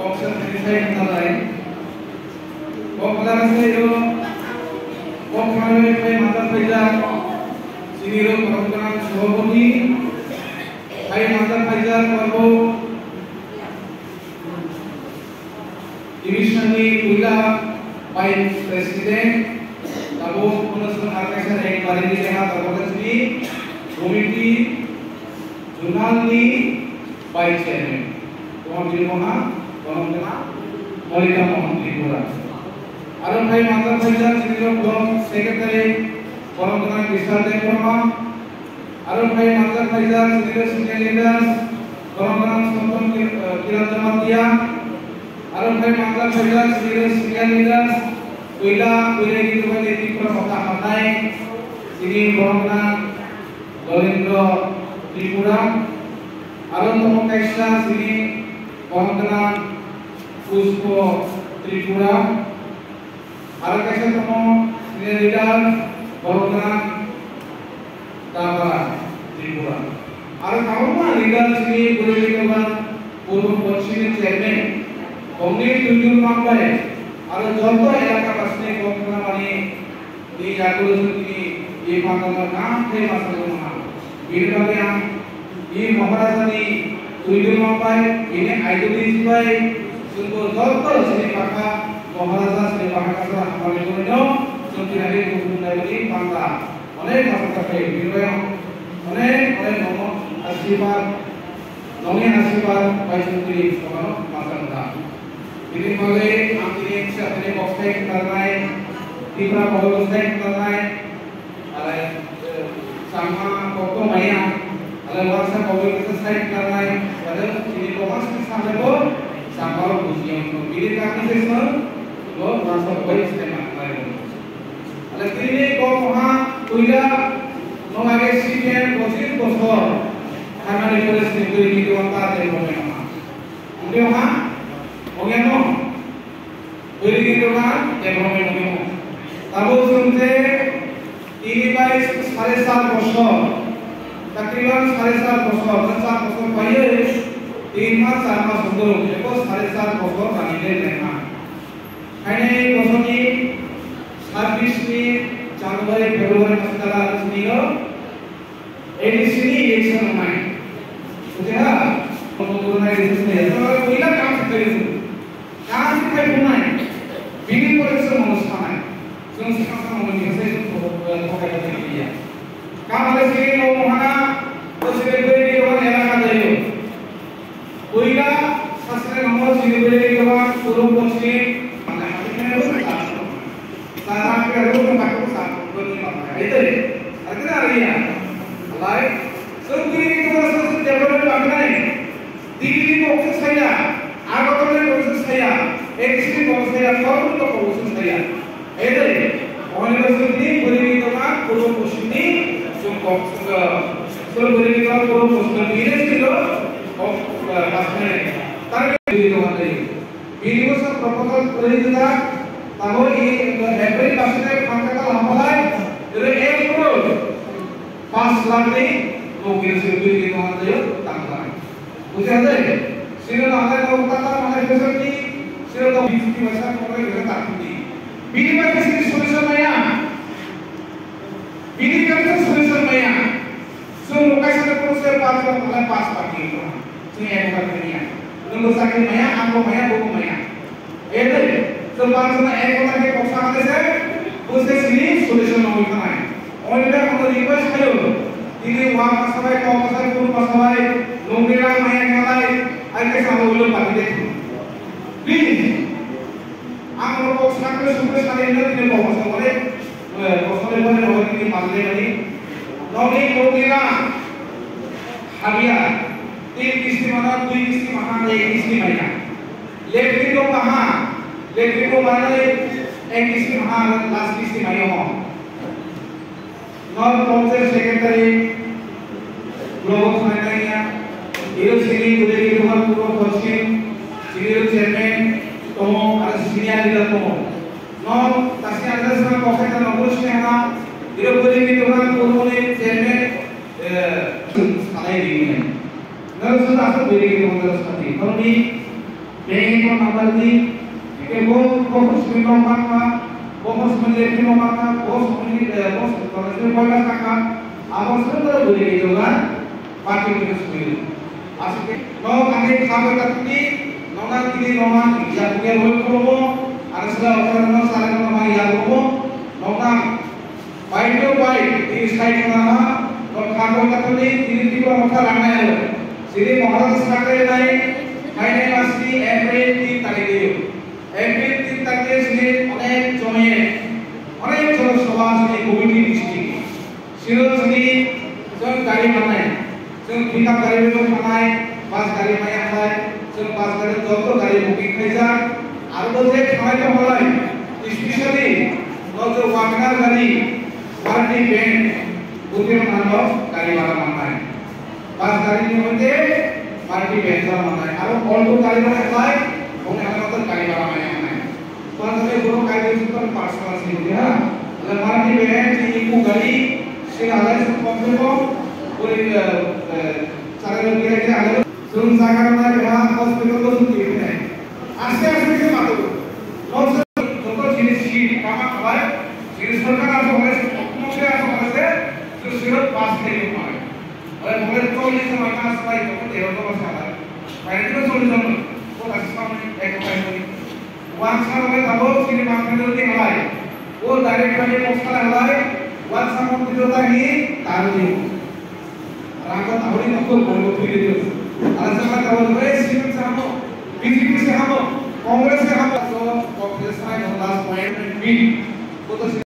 option certified nalai pokla se yo pokla me mata paida siniro program soboni hai mata paida korbo divisionally pula by president tabo punasman arkashan ek bari ni leha tabakasni committee zonally by chairman Tuhan Dirmoha Tuhan Kena Malika Mohan Tripura Aram Bhai Mata Bhajan Siniro Blok Secretary Tuhan Kena Kristal Devrama Aram Bhai Mata Bhajan Siniro Senior Leaders Tuhan Kena Sonton Kiran Jamatia Aram Bhai Mata Bhajan Siniro Senior Leaders Kuila Gitu Bhai Tripura Kota Handai Sini Tuhan Kena Dolendro Tripura Aram Tomo Kaisha Sini Bangkana Puspo Tripura Arakasha Tomo Senior Leader Bangkana Tabara Tripura Arakama Leader Sini Guru Leader Purwo Porshini Chairman Komni Tunjul Mambai Ara Joto Elaka Pasne Bangkana Mani Di Jaguru Sini Di Bangkana Nam Te Masaluma Birabaya Di Maharajani Tunjul Mampai ini ideologi by sungguh total sini maka Maharaja sini maka salah kami punya sungguh hari hukum dari bangsa oleh masyarakat Indonesia oleh ngomong asyibat ngomongin asyibat by sungguh kalau masyarakat ini boleh ambil siapa ini boxing terkait tiba boxing terkait ada sama foto maya ada warsa boxing terkait terkait ini komas sampai bor sampai bujian pilih kami sesuatu lo masuk baik sistem lain. Alat ini kau maha kuya mengagai senior bosir bosor karena di polis negeri itu apa dari mana? Mungkin maha, mungkin no, beri gitu kan? Dari mana? Tahu sunte ini baik 4.5 bosor. तकरीबन 4.5 বছর 4 বছর পাইয়ে 3 মাস 4 মাস হলো দেখো 4.5 বছর কানিলে লেখা এখানে এই বছরটি 26 জানুয়ারি ফেব্রুয়ারি মাস তারা ছিল এডিসিনি ইলেকশন নাই বুঝে না কোন ইলেকশন নেই তো কইলা কাম করেছে কাম শিখাই নাই বিনি পরিশ্রম অনুষ্ঠান নাই সংস্কার মনে হচ্ছে ফোকাস করে দিয়া কাম হলে সেই মহানা সিলেক্টরি দেওয়ার এলাকা দেয় ওইটা শাস্ত্রে নম্বর সিলেক্টরি দেওয়ার পুরো পশ্চিম মানে সারা কে রূপ পাঠক সাপনি এতে আরে আরিয়া লাই সবগুলি তোমার সাথে ডেভেলপমেন্ট বাকি দিল্লি অফিস ছাইয়া আগতলে অফিস ছাইয়া এক্সট্রি অফিস ছাইয়া সর্বত অফিস ছাইয়া এতে অনিবাসী পরিবি তোমার পুরো পশ্চিম Solo boleh kita kalau postur ini itu pasnya. Tapi itu ada. Ini pasal proposal boleh kita tahu ini April pasnya pangkat lambai. Jadi April pas lagi mungkin sebelum itu ada tanggal. Usia ada. Sila ada kalau kata mana seperti sila tahu bisnis masa kalau kita tak punya. Bini macam sini solusi maya. Bini macam solusi maya. So lokasi ada proses pasal mulai pas pagi itu, sini yang bukan dunia. Nomor sakit maya, angko maya, buku maya. Itu, sebab sana ekor lagi koksa ada saya, proses ini solusi nomor mana? Orang kita kalau request kayu, ini wah masalah kau masalah pun masalah, nomor maya kalai, ada sama ulun pagi itu. Please, angko koksa kalau sukses kali ini tidak koksa boleh, koksa boleh orang ini masalah ini. Noni Kogila Habia 3 किस्ती mana 2 किस्ती महा 1 किस्ती मया लेफ्टिको महा एक किस्ती महा last किस्ती मया हो नॉन काउंसिल सेक्रेटरी ब्लॉक मैनेजर हिरो सिटी गुदेरी रोहन पूर्व पश्चिम सिनियर चेयरमैन तमो और सीनियर लीडर तमो नॉन तासी अंदर से कॉफेटा नंबर से है हिरो गुदेरी रोहन पूर्व ने चेयरमैन साले दी है नरसुन आसो गुदेरी रोहन दरस्पति कौनी बैंक को नंबर दी के वो स्कूल में मांगा वो स्कूल लेके मांगा वो कॉलेज में पढ़ना का अब सुंदर बोले होगा पार्टी के स्कूल आज के नो आगे खाबर तकनी नोना की नोना या के रोल को आरसला ओकरनो सारा नमा या को नोना बाइट टू बाइट इस साइड ना तो खाबर तकनी तीन को मथा लाना है श्री महाराज साकरे नहीं मायने मासनी एप्रिल 3 तारीखे एप्रिल 3 तारीखे से अनेक जनसभा से कमिटी डिस्ट्रिक्ट सिरोजनी जों गाड़ी बनाए जों पिकअप गाड़ी में बनाए बस गाड़ी में आए जों बस गाड़ी जो गाड़ी बुकिंग खाइजा आरो जे खाय तो हलाय स्पेशली जो वागनार गाड़ी पार्टी बैंड उते मानो गाड़ी वाला बनाए बस गाड़ी में होते पार्टी बैंड वाला बनाए आरो ऑल्टो गाड़ी में आए उन्हें हमारा गाड़ी वाला बनाए तो हमें दोनों कायदे सुपर पार्सनल से दिया अगर पार्टी बैंड की को गाड़ी से आगे से कम पूरे सारे लोग के आगे सुन सागर में यहां हॉस्पिटल को सुन है आस्ते आस्ते से बात हो लोग जिनिस सीट कामा खबार जिनिस सरकार आसो है मुझे आसो है जो सिर्फ पास नहीं हो पाए और मुझे तो ये समय का सफाई को देव को बसाला पहले तो सोल्यूशन को रास्ता में एक उपाय वन साल में तब सिर्फ मार्केट में हलाए वो डायरेक्ट में पोस्टर हलाए वन साल में जोता ही तारुदी रांगो तारुदी नको बोलो फिर दियो आजमा तारुदी रे सिर्फ से हम बीजेपी से हम कांग्रेस से हम तो कांग्रेस में लास्ट पॉइंट में बी वो तो